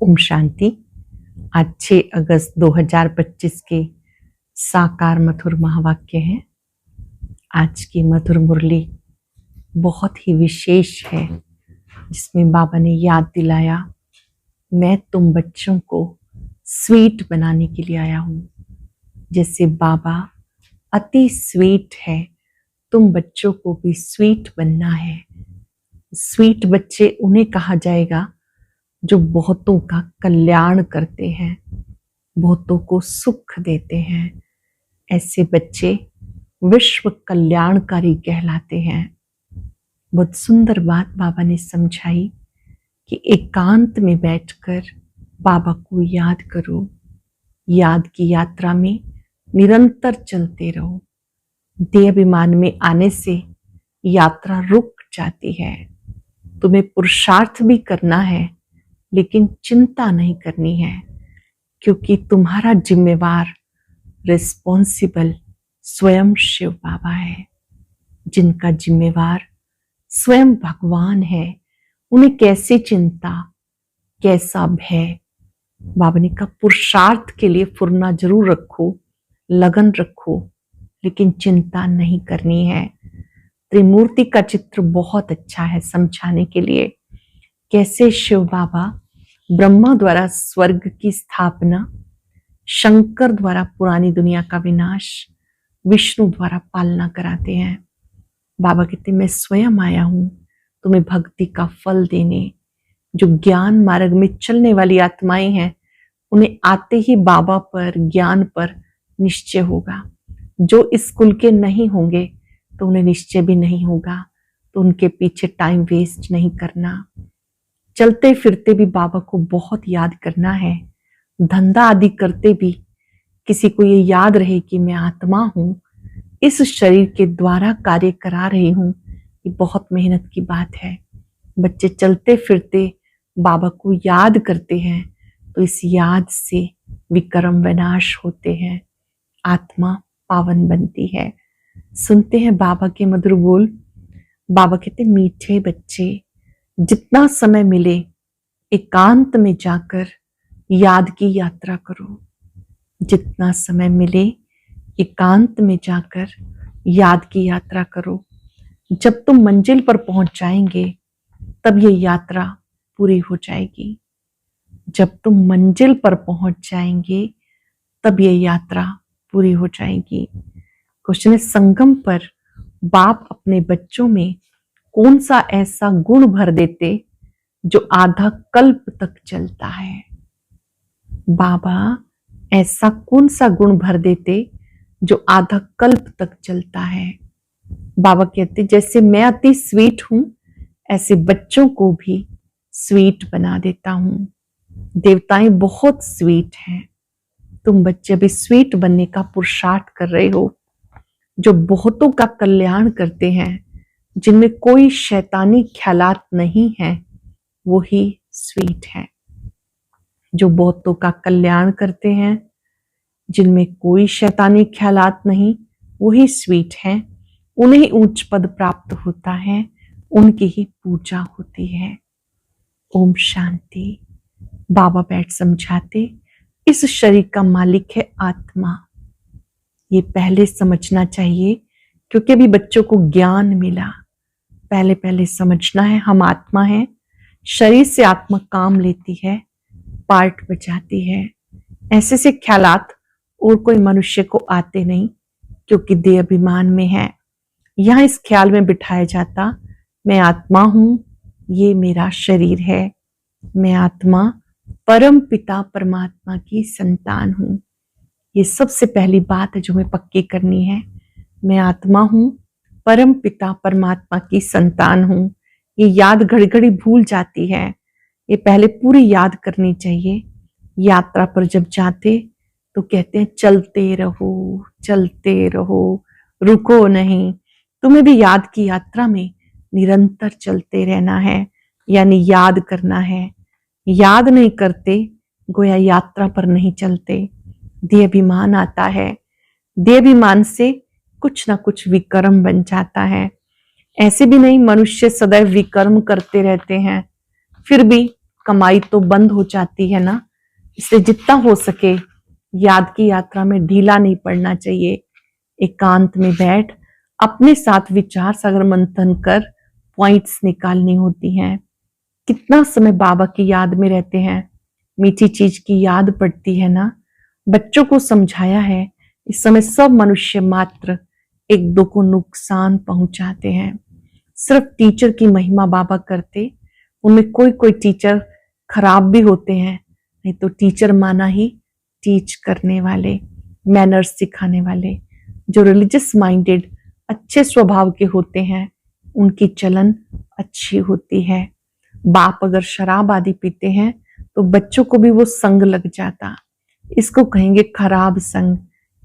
ओम शांति। आज 6 अगस्त 2025 के साकार मधुर महावाक्य हैं। आज की मधुर मुरली बहुत ही विशेष है, जिसमें बाबा ने याद दिलाया, मैं तुम बच्चों को स्वीट बनाने के लिए आया हूँ। जैसे बाबा अति स्वीट है, तुम बच्चों को भी स्वीट बनना है। स्वीट बच्चे उन्हें कहा जाएगा जो बहुतों का कल्याण करते हैं, बहुतों को सुख देते हैं। ऐसे बच्चे विश्व कल्याणकारी कहलाते हैं। बहुत सुंदर बात बाबा ने समझाई कि एकांत में बैठकर बाबा को याद करो, याद की यात्रा में निरंतर चलते रहो। देह अभिमान में आने से यात्रा रुक जाती है। तुम्हें पुरुषार्थ भी करना है, लेकिन चिंता नहीं करनी है, क्योंकि तुम्हारा जिम्मेवार रिस्पॉन्सिबल स्वयं शिव बाबा है। जिनका जिम्मेवार स्वयं भगवान है, उन्हें कैसे चिंता, कैसा भय। बाबा ने कहा पुरुषार्थ के लिए फुरना जरूर रखो, लगन रखो, लेकिन चिंता नहीं करनी है। त्रिमूर्ति का चित्र बहुत अच्छा है समझाने के लिए, कैसे शिव बाबा ब्रह्मा द्वारा स्वर्ग की स्थापना, शंकर द्वारा पुरानी दुनिया का विनाश, विष्णु द्वारा पालना कराते हैं। बाबा कहते मैं स्वयं आया हूं तुम्हें भक्ति का फल देने। जो ज्ञान मार्ग में चलने वाली आत्माएं हैं, उन्हें आते ही बाबा पर, ज्ञान पर निश्चय होगा। जो इस कुल के नहीं होंगे तो उन्हें निश्चय भी नहीं होगा, तो उनके पीछे टाइम वेस्ट नहीं करना। चलते फिरते भी बाबा को बहुत याद करना है। धंधा आदि करते भी किसी को ये याद रहे कि मैं आत्मा हूं, इस शरीर के द्वारा कार्य करा रही हूं, ये बहुत मेहनत की बात है। बच्चे चलते फिरते बाबा को याद करते हैं, तो इस याद से विक्रम विनाश होते हैं, आत्मा पावन बनती है। सुनते हैं बाबा के मधुर बोल। बाबा कहते मीठे बच्चे, जितना समय मिले एकांत में जाकर याद की यात्रा करो। जितना समय मिले एकांत में जाकर याद की यात्रा करो। जब तुम मंजिल पर पहुंच जाएंगे तब ये यात्रा पूरी हो जाएगी। जब तुम मंजिल पर पहुंच जाएंगे तब ये यात्रा पूरी हो जाएगी। क्वेश्चन है, संगम पर बाप अपने बच्चों में कौन सा ऐसा गुण भर देते जो आधा कल्प तक चलता है? बाबा ऐसा कौन सा गुण भर देते जो आधा कल्प तक चलता है? बाबा कहते जैसे मैं अति स्वीट हूं, ऐसे बच्चों को भी स्वीट बना देता हूं। देवताएं बहुत स्वीट हैं, तुम बच्चे भी स्वीट बनने का पुरुषार्थ कर रहे हो। जो बहुतों का कल्याण करते हैं, जिनमें कोई शैतानी ख्यालात नहीं है, वो ही स्वीट है। जो बहुतों का कल्याण करते हैं, जिनमें कोई शैतानी ख्यालात नहीं, वही स्वीट हैं। उन्हें उच्च पद प्राप्त होता है, उनकी ही पूजा होती है। ओम शांति। बाबा बैठ समझाते, इस शरीर का मालिक है आत्मा। ये पहले समझना चाहिए, क्योंकि अभी बच्चों को ज्ञान मिला। पहले पहले समझना है हम आत्मा हैं। शरीर से आत्मा काम लेती है, पार्ट बजाती है। ऐसे से ख्यालात और कोई मनुष्य को आते नहीं, क्योंकि देह अभिमान में है। यहां इस ख्याल में बिठाया जाता, मैं आत्मा हूं, ये मेरा शरीर है। मैं आत्मा परम पिता परमात्मा की संतान हूं। ये सबसे पहली बात है जो हमें पक्की करनी है। मैं आत्मा हूं, परम पिता परमात्मा की संतान हूं। ये याद घड़ी घड़ी भूल जाती है, ये पहले पूरी याद करनी चाहिए। यात्रा पर जब जाते तो कहते हैं चलते रहो, चलते रहो, रुको नहीं। तुम्हें भी याद की यात्रा में निरंतर चलते रहना है, यानी याद करना है। याद नहीं करते गोया यात्रा पर नहीं चलते। देह अभिमान आता है, देह अभिमान से कुछ ना कुछ विकर्म बन जाता है। ऐसे भी नहीं, मनुष्य सदैव विकर्म करते रहते हैं, फिर भी कमाई तो बंद हो जाती है ना, इसलिए जितना हो सके याद की यात्रा में ढीला नहीं पड़ना चाहिए। एकांत में बैठ अपने साथ विचार सागर मंथन कर पॉइंट्स निकालनी होती हैं। कितना समय बाबा की याद में रहते हैं, मीठी चीज की याद पड़ती है ना। बच्चों को समझाया है इस समय सब मनुष्य मात्र एक दो को नुकसान पहुंचाते हैं। सिर्फ टीचर की महिमा बाबा करते, उनमें कोई कोई टीचर खराब भी होते हैं, नहीं तो टीचर माना ही टीच करने वाले, मैनर्स सिखाने वाले। जो रिलीजियस माइंडेड अच्छे स्वभाव के होते हैं उनकी चलन अच्छी होती है। बाप अगर शराब आदि पीते हैं तो बच्चों को भी वो संग लग जाता, इसको कहेंगे खराब संग।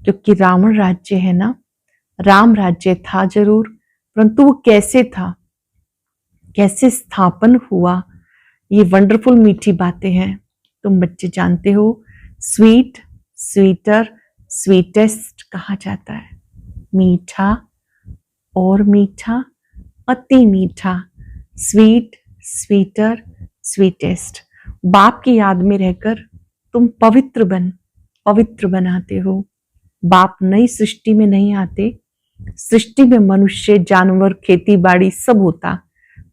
क्योंकि रावण राज्य है ना, राम राज्य था जरूर, परंतु वो कैसे था, कैसे स्थापन हुआ, ये वंडरफुल मीठी बातें हैं। तुम बच्चे जानते हो, स्वीट, स्वीटर, स्वीटेस्ट कहा जाता है। मीठा और मीठा, अति मीठा, स्वीट, स्वीटर, स्वीटेस्ट। बाप की याद में रहकर तुम पवित्र बनाते हो। बाप नई सृष्टि में नहीं आते, सृष्टि में मनुष्य, जानवर, खेती बाड़ी सब होता।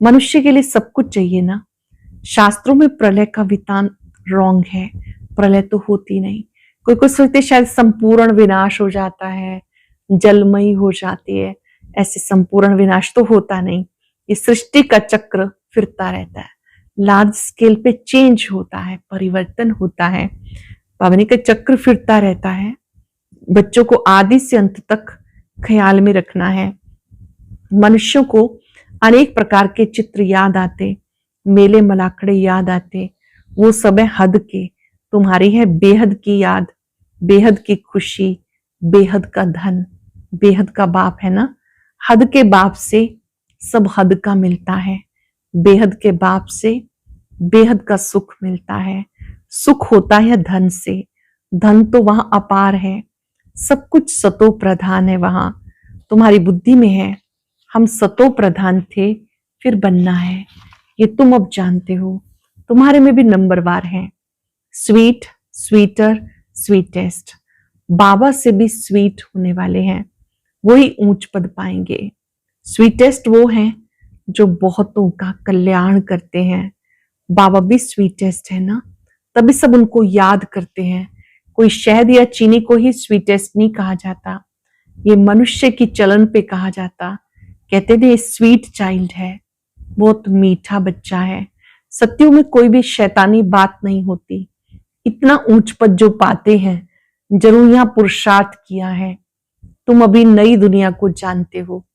मनुष्य के लिए सब कुछ चाहिए ना। शास्त्रों में प्रलय का विधान रॉन्ग है, प्रलय तो होती नहीं। कोई कोई सोचते शायद संपूर्ण विनाश हो जाता है, जलमयी हो जाती है, ऐसे संपूर्ण विनाश तो होता नहीं। इस सृष्टि का चक्र फिरता रहता है, लार्ज स्केल पे चेंज होता है, परिवर्तन होता है, पावनी का चक्र फिरता रहता है। बच्चों को आदि से अंत तक ख्याल में रखना है। मनुष्यों को अनेक प्रकार के चित्र याद आते, मेले मलाखड़े याद आते, वो सब है हद के। तुम्हारी है बेहद की याद, बेहद की खुशी, बेहद का धन, बेहद का बाप है ना। हद के बाप से सब हद का मिलता है, बेहद के बाप से बेहद का सुख मिलता है। सुख होता है धन से, धन तो वहां अपार है, सब कुछ सतो प्रधान है वहां। तुम्हारी बुद्धि में है हम सतो प्रधान थे, फिर बनना है, ये तुम अब जानते हो। तुम्हारे में भी नंबरवार है, स्वीट, स्वीटर, स्वीटेस्ट। बाबा से भी स्वीट होने वाले हैं, वही ऊंच पद पाएंगे। स्वीटेस्ट वो हैं जो बहुतों का कल्याण करते हैं। बाबा भी स्वीटेस्ट है ना, तभी सब उनको याद करते हैं। कोई शहद या चीनी को ही स्वीटेस्ट नहीं कहा जाता, ये मनुष्य की चलन पे कहा जाता। कहते थे स्वीट चाइल्ड है, बहुत मीठा बच्चा है। सत्यों में कोई भी शैतानी बात नहीं होती। इतना ऊंच पद जो पाते हैं, जरूर यहां पुरुषार्थ किया है। तुम अभी नई दुनिया को जानते हो,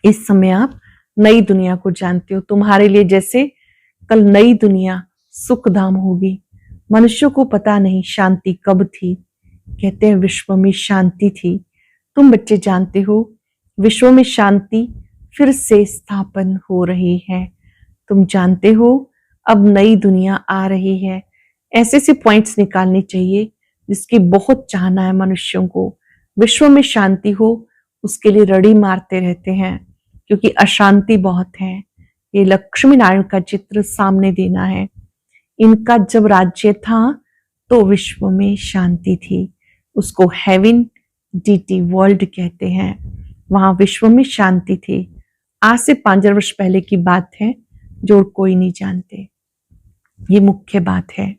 इस समय आप नई दुनिया को जानते हो। तुम्हारे लिए जैसे कल नई दुनिया सुखधाम होगी। मनुष्यों को पता नहीं शांति कब थी, कहते हैं विश्व में शांति थी। तुम बच्चे जानते हो विश्व में शांति फिर से स्थापन हो रही है। तुम जानते हो अब नई दुनिया आ रही है। ऐसे से पॉइंट्स निकालने चाहिए जिसकी बहुत चाहना है मनुष्यों को। विश्व में शांति हो उसके लिए रड़ी मारते रहते हैं, क्योंकि अशांति बहुत है। ये लक्ष्मी नारायण का चित्र सामने देना है। इनका जब राज्य था तो विश्व में शांति थी, उसको हेवन डीटी वर्ल्ड कहते हैं। वहां विश्व में शांति थी। आज से 5,000 वर्ष पहले की बात है जो कोई नहीं जानते। ये मुख्य बात है।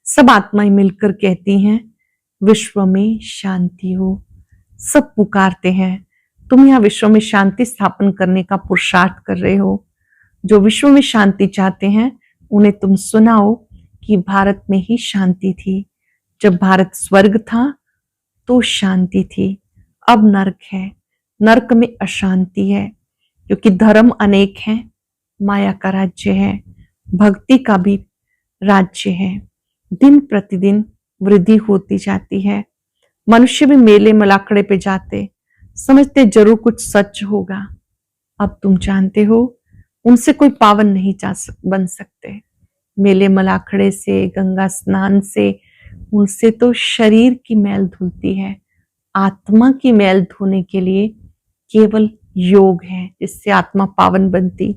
सब आत्माएं मिलकर कहती हैं विश्व में शांति हो। सब पुकारते हैं। तुम यहाँ विश्व में शांति स्थापन करने का पुरुषार्थ कर रहे हो। जो विश्व में शांति चाहते हैं उन्हें तुम सुनाओ कि भारत में ही शांति थी। जब भारत स्वर्ग था तो शांति थी, अब नरक है। नरक में अशांति है, क्योंकि धर्म अनेक हैं, माया का राज्य है, भक्ति का भी राज्य है। दिन प्रतिदिन वृद्धि होती जाती है। मनुष्य भी मेले मलाखड़े पे जाते, समझते जरूर कुछ सच होगा। अब तुम जानते हो उनसे कोई पावन नहीं बन सकते। मेले मलाखड़े से, गंगा स्नान से, उनसे तो शरीर की मैल धुलती है। आत्मा की मैल धोने के लिए केवल योग है, जिससे आत्मा पावन बनती।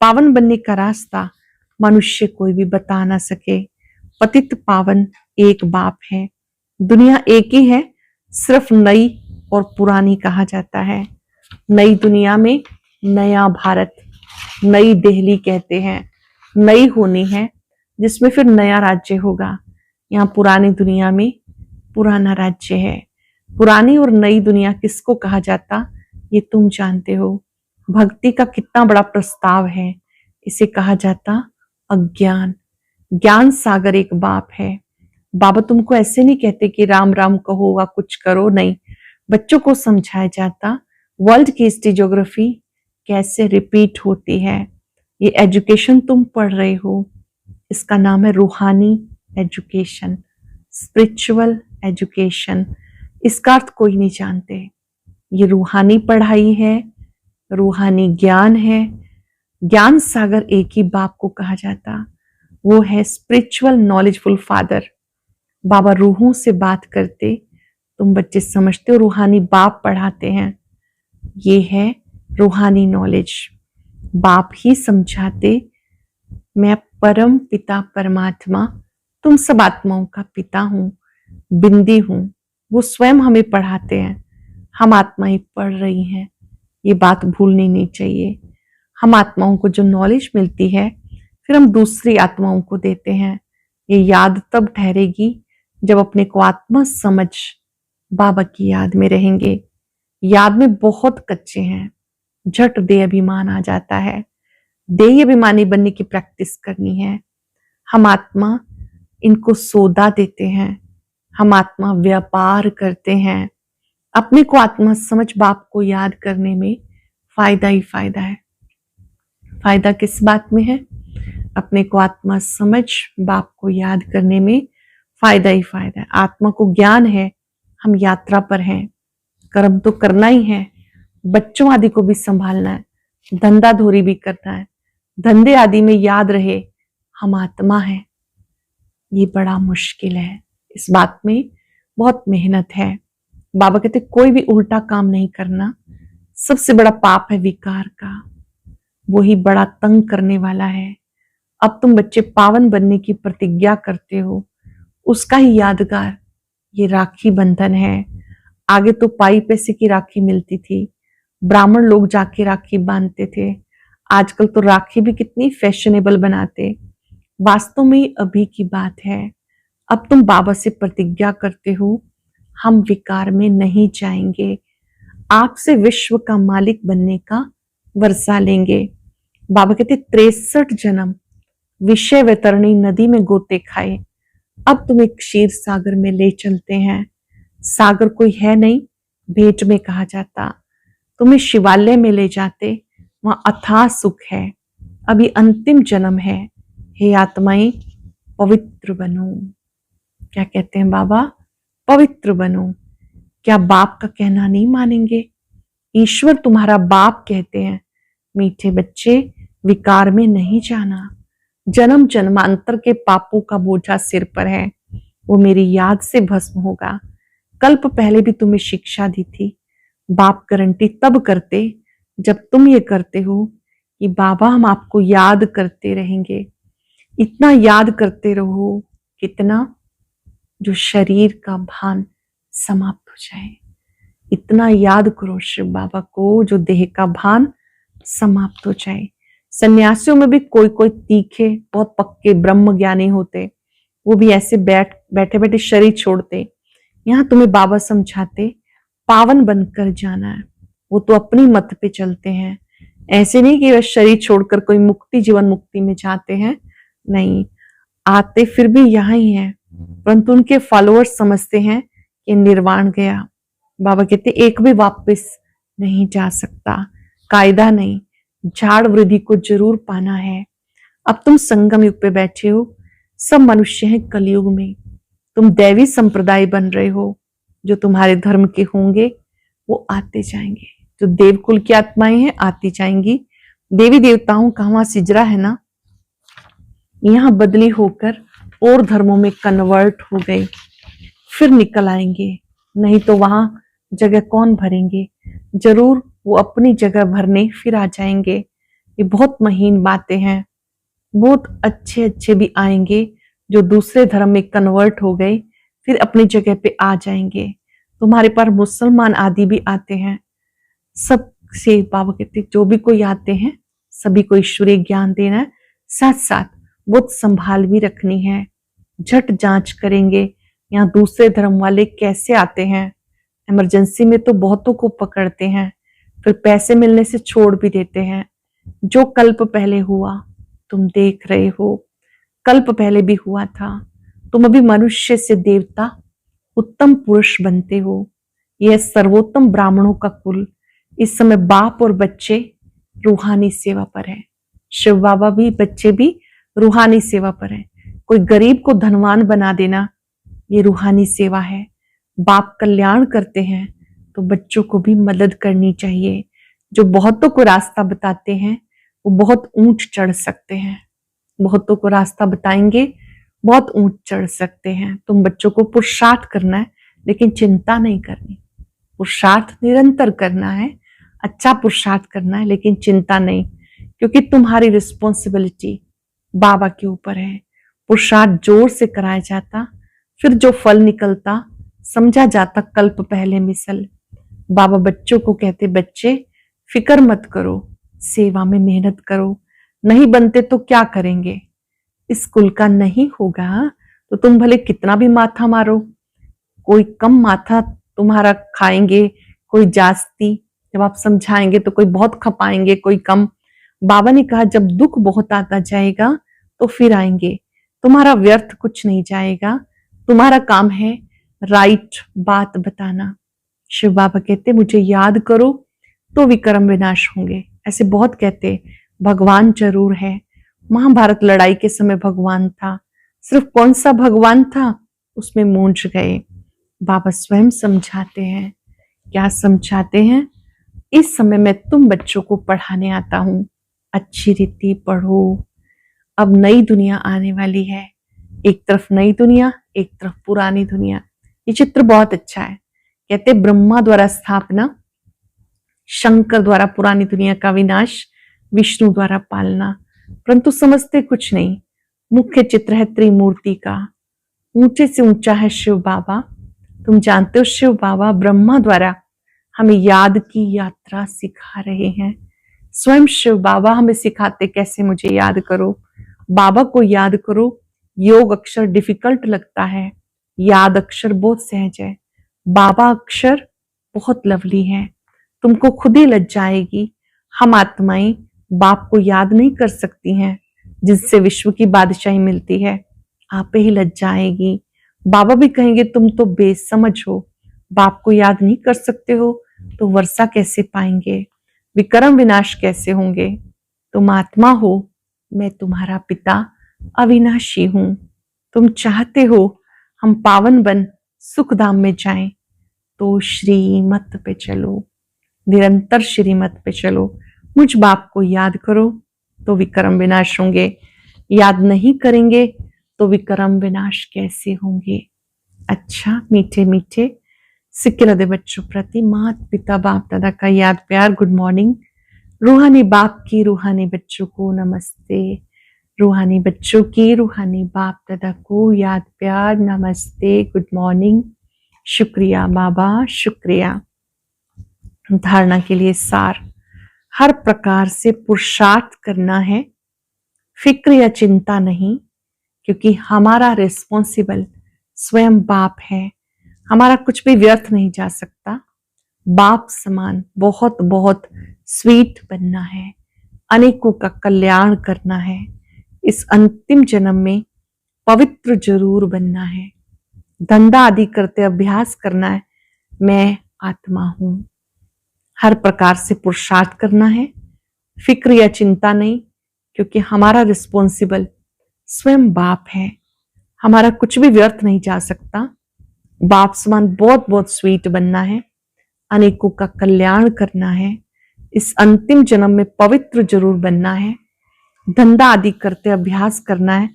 पावन बनने का रास्ता मनुष्य कोई भी बता ना सके। पतित पावन एक बाप है, दुनिया एक ही है, सिर्फ नई और पुरानी कहा जाता है। नई दुनिया में नया भारत, नई दिल्ली कहते हैं, नई होनी है जिसमें फिर नया राज्य होगा। यहाँ पुरानी दुनिया में पुराना राज्य है। पुरानी और नई दुनिया किसको कहा जाता ये तुम जानते हो। भक्ति का कितना बड़ा प्रस्ताव है, इसे कहा जाता अज्ञान। ज्ञान सागर एक बाप है। बाबा तुमको ऐसे नहीं कहते कि राम राम कहो वा कुछ करो, नहीं, बच्चों को समझाया जाता वर्ल्ड की हिस्ट्री ज्योग्राफी कैसे रिपीट होती है। ये एजुकेशन तुम पढ़ रहे हो, इसका नाम है रूहानी एजुकेशन, स्पिरिचुअल एजुकेशन। इसका अर्थ कोई नहीं जानते। ये रूहानी पढ़ाई है, रूहानी ज्ञान है। ज्ञान सागर एक ही बाप को कहा जाता, वो है स्पिरिचुअल नॉलेजफुल फादर। बाबा रूहों से बात करते, तुम बच्चे समझते हो रूहानी बाप पढ़ाते हैं। ये है रूहानी नॉलेज, बाप ही समझाते। मैं परम पिता परमात्मा तुम सब आत्माओं का पिता हूं, बिंदी हूं। वो स्वयं हमें पढ़ाते हैं, हम आत्माएं पढ़ रही हैं। ये बात भूलनी नहीं चाहिए। हम आत्माओं को जो नॉलेज मिलती है फिर हम दूसरी आत्माओं को देते हैं। ये याद तब ठहरेगी जब अपने को आत्मा समझ बाबा की याद में रहेंगे। याद में बहुत कच्चे हैं, झट दे अभिमान आ जाता है। देह अभिमानी बनने की प्रैक्टिस करनी है। हम आत्मा इनको सौदा देते हैं, हम आत्मा व्यापार करते हैं। अपने को आत्मा समझ बाप को याद करने में फायदा ही फायदा है। फायदा किस बात में है? अपने को आत्मा समझ बाप को याद करने में फायदा ही फायदा है। आत्मा को ज्ञान है, हम यात्रा पर हैं, कर्म तो करना ही है, बच्चों आदि को भी संभालना है, धंधा धोरी भी करना है। धंधे आदि में याद रहे हम आत्मा हैं, ये बड़ा मुश्किल है। इस बात में बहुत मेहनत है। बाबा कहते कोई भी उल्टा काम नहीं करना। सबसे बड़ा पाप है विकार का, वही बड़ा तंग करने वाला है। अब तुम बच्चे पावन बनने की प्रतिज्ञा करते हो, उसका ही यादगार ये राखी बंधन है। आगे तो पाई पैसे की राखी मिलती थी, ब्राह्मण लोग जाके राखी बांधते थे। आजकल तो राखी भी कितनी फैशनेबल बनाते। वास्तव में अभी की बात है। अब तुम बाबा से प्रतिज्ञा करते हो, हम विकार में नहीं जाएंगे, आपसे विश्व का मालिक बनने का वर्षा लेंगे। बाबा कहते 63 जन्म विषय वैतरणी नदी में गोते खाए, अब तुम्हें क्षीर सागर में ले चलते हैं। सागर कोई है नहीं, भेंट में कहा जाता। तुम्हें शिवालय में ले जाते, वहां अथाह सुख है। अभी अंतिम जन्म है, हे आत्माएं पवित्र बनो। क्या कहते हैं बाबा? पवित्र बनो। क्या बाप का कहना नहीं मानेंगे? ईश्वर तुम्हारा बाप कहते हैं। मीठे बच्चे, विकार में नहीं जाना। जन्म जन्मांतर के पापों का बोझा सिर पर है, वो मेरी याद से भस्म होगा। कल्प पहले भी तुम्हें शिक्षा दी थी। बाप गारंटी तब करते जब तुम ये करते हो कि बाबा हम आपको याद करते रहेंगे। इतना याद करते रहो, कितना? जो शरीर का भान समाप्त हो जाए। इतना याद करो शिव बाबा को, जो देह का भान समाप्त हो जाए। सन्यासियों में भी कोई कोई तीखे बहुत पक्के ब्रह्म ज्ञानी होते, वो भी ऐसे बैठे बैठे शरीर छोड़ते। यहाँ तुम्हें बाबा समझाते पावन बनकर जाना है। वो तो अपनी मत पे चलते हैं, ऐसे नहीं कि वह शरीर छोड़कर कोई मुक्ति जीवन मुक्ति में जाते हैं, नहीं, आते फिर भी यहाँ ही है, परंतु उनके फॉलोअर्स समझते हैं कि निर्वाण गया। बाबा कहते एक भी वापस नहीं जा सकता, कायदा नहीं, झाड़ वृद्धि को जरूर पाना है। अब तुम संगम युग पे बैठे हो, सब मनुष्य हैं कलयुग में। तुम दैवी संप्रदाय बन रहे हो, जो तुम्हारे धर्म के होंगे वो आते जाएंगे। जो देवकुल की आत्माएं हैं आती जाएंगी। देवी देवताओं का वहां सिजरा है ना, यहाँ बदली होकर और धर्मों में कन्वर्ट हो गए, फिर निकल आएंगे। नहीं तो वहां जगह कौन भरेंगे? जरूर वो अपनी जगह भरने फिर आ जाएंगे। ये बहुत महीन बातें हैं। बहुत अच्छे अच्छे भी आएंगे जो दूसरे धर्म में कन्वर्ट हो गए, फिर अपनी जगह पे आ जाएंगे। तुम्हारे पास मुसलमान आदि भी आते हैं। सब से बाबा कहते जो भी कोई आते हैं सभी को ईश्वरीय ज्ञान देना है, साथ साथ बहुत संभाल भी रखनी है। झट जांच करेंगे यहाँ दूसरे धर्म वाले कैसे आते हैं। इमरजेंसी में तो बहुतों को पकड़ते हैं, फिर पैसे मिलने से छोड़ भी देते हैं। जो कल्प पहले हुआ तुम देख रहे हो, कल्प पहले भी हुआ था। तुम अभी मनुष्य से देवता उत्तम पुरुष बनते हो। यह सर्वोत्तम ब्राह्मणों का कुल इस समय बाप और बच्चे रूहानी सेवा पर है। शिव बाबा भी, बच्चे भी रूहानी सेवा पर है। कोई गरीब को धनवान बना देना ये रूहानी सेवा है। बाप कल्याण करते हैं तो बच्चों को भी मदद करनी चाहिए। जो बहुतों को रास्ता बताते हैं वो बहुत ऊंच चढ़ सकते हैं। बहुतों को रास्ता बताएंगे बहुत ऊंच चढ़ सकते हैं। तुम बच्चों को पुरुषार्थ करना है लेकिन चिंता नहीं करनी। पुरुषार्थ निरंतर करना है, अच्छा पुरुषार्थ करना है लेकिन चिंता नहीं, क्योंकि तुम्हारी रिस्पॉन्सिबिलिटी बाबा के ऊपर है। पुरुषार्थ जोर से कराया जाता, फिर जो फल निकलता समझा जाता कल्प पहले मिसल। बाबा बच्चों को कहते बच्चे फिक्र मत करो, सेवा में मेहनत करो। नहीं बनते तो क्या करेंगे, इस कुल का नहीं होगा तो तुम भले कितना भी माथा मारो, कोई कम माथा तुम्हारा खाएंगे, कोई जास्ती। जब आप समझाएंगे तो कोई बहुत खपाएंगे, कोई कम। बाबा ने कहा जब दुख बहुत आता जाएगा तो फिर आएंगे, तुम्हारा व्यर्थ कुछ नहीं जाएगा। तुम्हारा काम है राइट बात बताना। शिव बाबा कहते मुझे याद करो तो विक्रम विनाश होंगे। ऐसे बहुत कहते भगवान जरूर है। महाभारत लड़ाई के समय भगवान था, सिर्फ कौन सा भगवान था उसमें मूंझ गए। बाबा स्वयं समझाते हैं। क्या समझाते हैं, इस समय मैं तुम बच्चों को पढ़ाने आता हूं, अच्छी रीति पढ़ो। अब नई दुनिया आने वाली है, एक तरफ नई दुनिया एक तरफ पुरानी दुनिया। ये चित्र बहुत अच्छा है। कहते ब्रह्मा द्वारा स्थापना, शंकर द्वारा पुरानी दुनिया का विनाश, विष्णु द्वारा पालना। परंतु समझते कुछ नहीं। मुख्य चित्र है त्रिमूर्ति का, ऊंचे से ऊंचा है शिव बाबा। तुम जानते हो शिव बाबा ब्रह्मा द्वारा हमें याद की यात्रा सिखा रहे हैं। स्वयं शिव बाबा हमें सिखाते कैसे मुझे याद करो, बाबा को याद करो। योग अक्षर डिफिकल्ट लगता है, याद अक्षर बहुत सहज है। बाबा अक्षर बहुत लवली है, तुमको खुद ही लज जाएगी। हम आत्माएं बाप को याद नहीं कर सकती हैं, जिससे विश्व की बादशाही मिलती है। आप ही लज जाएगी। बाबा भी कहेंगे तुम तो बेसमझ हो, बाप को याद नहीं कर सकते हो तो वर्षा कैसे पाएंगे, विक्रम विनाश कैसे होंगे। तुम आत्मा हो, मैं तुम्हारा पिता अविनाशी हूं। तुम चाहते हो हम पावन बन सुख धाम में जाएं तो श्रीमत पे चलो, निरंतर श्रीमत पे चलो। मुझ बाप को याद करो तो विक्रम विनाश होंगे, याद नहीं करेंगे तो विक्रम विनाश कैसे होंगे। अच्छा मीठे मीठे सिक्के बच्चों प्रति माता पिता बाप दादा का याद प्यार गुड मॉर्निंग। रूहानी बाप की रूहानी बच्चों को नमस्ते, रूहानी बच्चों की रूहानी बाप दादा को याद प्यार नमस्ते गुड मॉर्निंग। शुक्रिया बाबा, शुक्रिया। धारणा के लिए सार, हर प्रकार से पुरुषार्थ करना है, फिक्र या चिंता नहीं, क्योंकि हमारा रिस्पॉन्सिबल स्वयं बाप है। हमारा कुछ भी व्यर्थ नहीं जा सकता। बाप समान बहुत बहुत स्वीट बनना है, अनेकों का कल्याण करना है। इस अंतिम जन्म में पवित्र जरूर बनना है, धंधा आदि करते अभ्यास करना है। मैं आत्मा हूं। हर प्रकार से पुरुषार्थ करना है, फिक्र या चिंता नहीं, क्योंकि हमारा रिस्पॉन्सिबल स्वयं बाप है। हमारा कुछ भी व्यर्थ नहीं जा सकता। बाप समान बहुत बहुत स्वीट बनना है, अनेकों का कल्याण करना है। इस अंतिम जन्म में पवित्र जरूर बनना है, धंधा आदि करते अभ्यास करना है।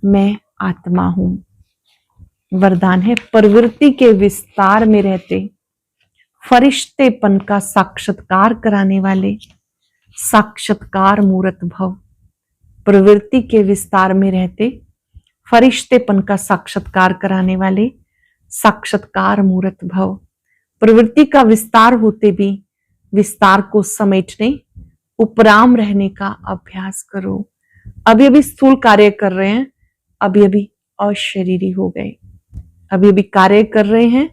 मैं आत्मा हूं। वरदान है प्रवृत्ति के विस्तार में रहते फरिश्तेपन का साक्षात्कार कराने वाले साक्षात्कार मूर्त भव। प्रवृत्ति के विस्तार में रहते फरिश्तेपन का साक्षात्कार कराने वाले साक्षात्कार मूर्त भव। प्रवृत्ति का विस्तार होते भी विस्तार को समेटने उपराम रहने का अभ्यास करो। अभी अभी स्थूल कार्य कर रहे हैं, अभी अभी अशरीरी हो गए। अभी अभी कार्य कर रहे हैं,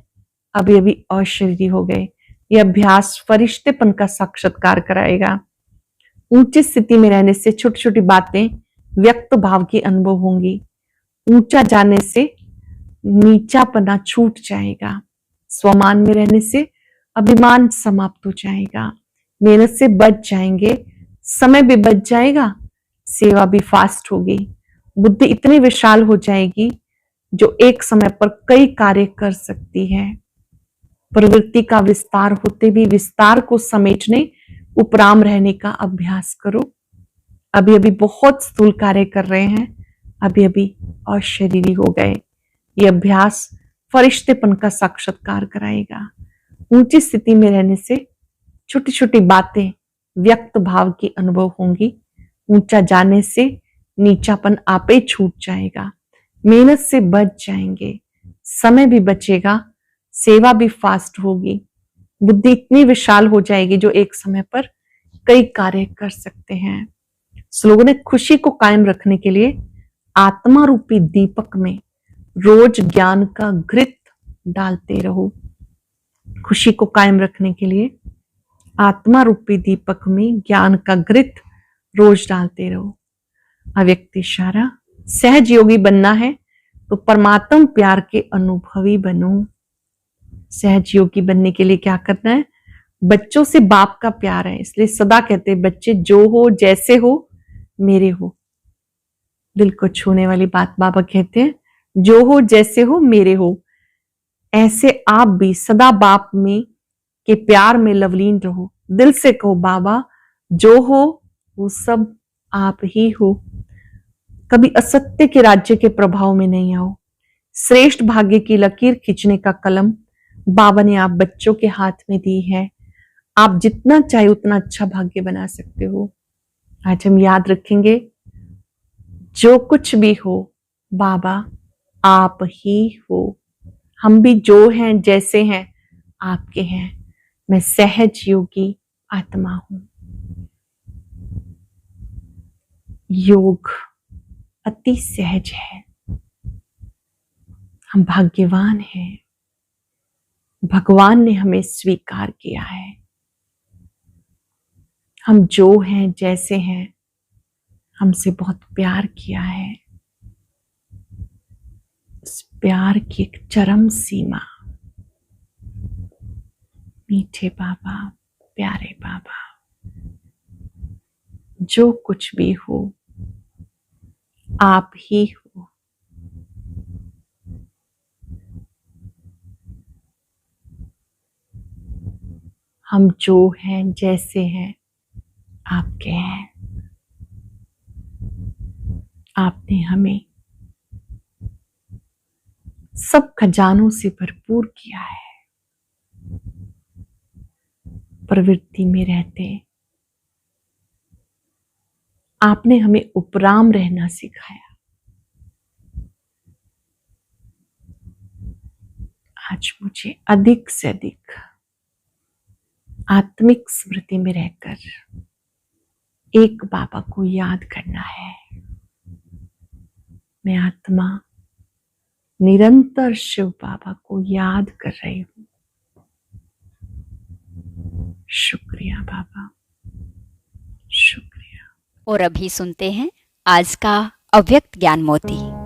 अभी अभी अशरीरी हो गए। यह अभ्यास फरिश्तेपन का साक्षात्कार कराएगा। ऊंची स्थिति में रहने से छोटी छोटी बातें व्यक्त भाव की अनुभव होंगी। ऊंचा जाने से नीचापना छूट जाएगा। स्वमान में रहने से अभिमान समाप्त हो जाएगा। मेहनत से बच जाएंगे, समय भी बच जाएगा, सेवा भी फास्ट होगी। बुद्धि इतनी विशाल हो जाएगी जो एक समय पर कई कार्य कर सकती है। प्रवृत्ति का विस्तार होते भी विस्तार को समेटने उपराम रहने का अभ्यास करो। अभी अभी बहुत स्थूल कार्य कर रहे हैं, अभी अभी अशरीरी हो गए। यह अभ्यास फरिश्तेपन का साक्षात्कार कराएगा। ऊंची स्थिति में रहने से छोटी छोटी बातें व्यक्त भाव की अनुभव होंगी। ऊंचा जाने से नीचापन आपे छूट जाएगा। मेहनत से बच जाएंगे, समय भी बचेगा, सेवा भी फास्ट होगी। बुद्धि इतनी विशाल हो जाएगी जो एक समय पर कई कार्य कर सकते हैं। श्लोक ने खुशी को कायम रखने के लिए आत्मा रूपी दीपक में रोज ज्ञान का घृत डालते रहो। खुशी को कायम रखने के लिए आत्मा रूपी दीपक में ज्ञान का घृत रोज डालते रहो। अव्यक्त इशारा, सहज योगी बनना है तो परमात्म प्यार के अनुभवी बनो। सहज योगी बनने के लिए क्या करना है? बच्चों से बाप का प्यार है, इसलिए सदा कहते हैं बच्चे जो हो जैसे हो मेरे हो। दिल को छूने वाली बात बाबा कहते हैं, जो हो जैसे हो मेरे हो। ऐसे आप भी सदा बाप में के प्यार में लवलीन रहो। दिल से कहो बाबा जो हो वो सब आप ही हो। कभी असत्य के राज्य के प्रभाव में नहीं आओ। श्रेष्ठ भाग्य की लकीर खींचने का कलम बाबा ने आप बच्चों के हाथ में दी है। आप जितना चाहे उतना अच्छा भाग्य बना सकते हो। आज हम याद रखेंगे, जो कुछ भी हो बाबा आप ही हो। हम भी जो हैं जैसे हैं आपके हैं। मैं सहज योगी आत्मा हूं। योग अति सहज है। हम भाग्यवान हैं, भगवान ने हमें स्वीकार किया है। हम जो हैं जैसे हैं, हमसे बहुत प्यार किया है। इस प्यार की एक चरम सीमा। मीठे बाबा, प्यारे बाबा, जो कुछ भी हो आप ही हो। हम जो हैं जैसे हैं आपके हैं। आपने हमें सब खजानों से भरपूर किया है। प्रवृत्ति में रहते आपने हमें उपराम रहना सिखाया। आज मुझे अधिक से अधिक आत्मिक स्मृति में रहकर एक बाबा को याद करना है। मैं आत्मा निरंतर शिव बाबा को याद कर रही हूं। शुक्रिया बाबा, शुक्रिया। और अभी सुनते हैं आज का अव्यक्त ज्ञान मोती।